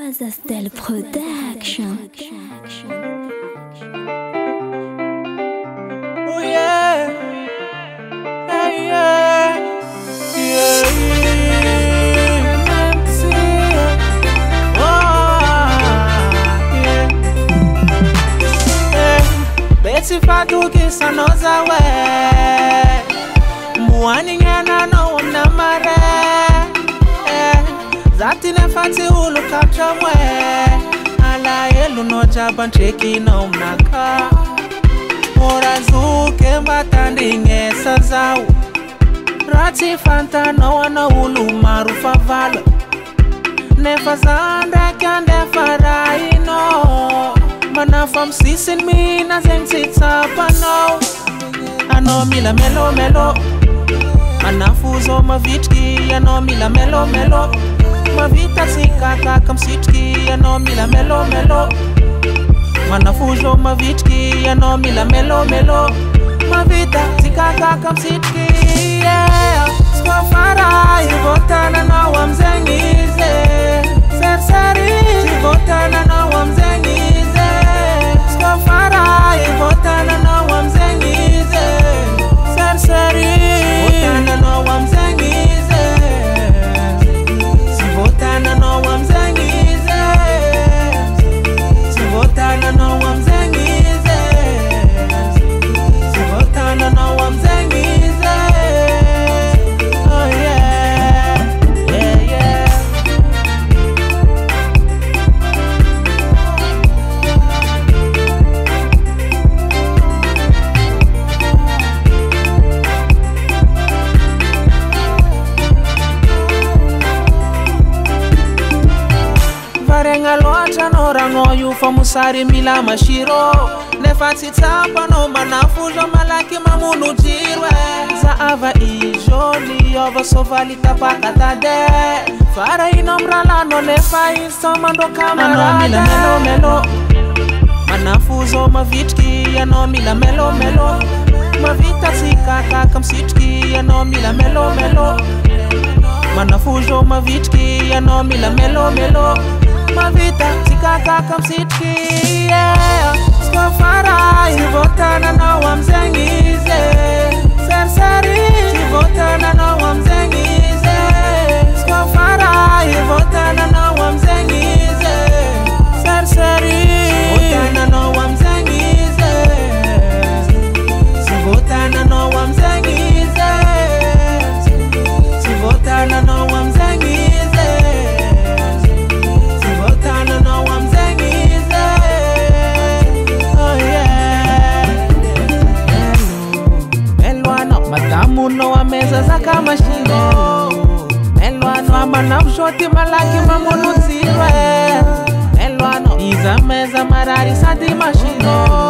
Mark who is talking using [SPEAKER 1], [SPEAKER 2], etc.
[SPEAKER 1] Wazastel Production.
[SPEAKER 2] Oh yeah, yeah, yeah, yeah. Beti fatu kisa noza we Muani ngena no mnamare Zati nefati ulu kapcha mwe Ala elu no jaban cheki no mnaka Ora zuke mbatandi ngesa zau Rati fanta no wana ulu marufa vala Nefa zanda kande farai no Mana fam sisin mi na zeng tapa no Ano mila melo melo Mana fuzo ma vitki Ano mila melo melo Ma vita sikaka kam sitki Ano mila melo melo Mana fuzo ma vitki Ano mila melo melo Ma vita sikaka kam sitki Yeah Sko fara Ivotana na wamzengize Ser seri Ivotana na wamzengize Skafara, Ivotana no wamzengize Serseri, Ivotana no wamzengize Sivotana no wamzengize Sivotana no wamzengize Sivotana no wamzengize Oh yeah, yeah, yeah Varenga locha no rango yu famusari mila mashiro Nefati tapa no manafujo malaki mamunu jirwe Za ava ijoli ova sovali tapaka tade Fara inomrala no nefa insomando kamarada Ano mila melo melo Manafuzo mavitki Ano mila melo melo Mavita sikaka kam sitki Ano mila melo melo Manafujo mavitki Ano mila melo melo Ma vita sikaka kam sitki yeah Skafara Ivotana na wamzengize Serseri Ivotana na wamzengize Skafara Ivotana na wamzengize Serseri Ivotana na wamzengize Sivotana na wamzengize Sivotana na wamzengize Sivotana no wamzengize Oh yeah Melwano madamu no ameza zaka mashino Melwano amana mshoti malaki mamunu zirwe Melwano iza meza marari sadi mashino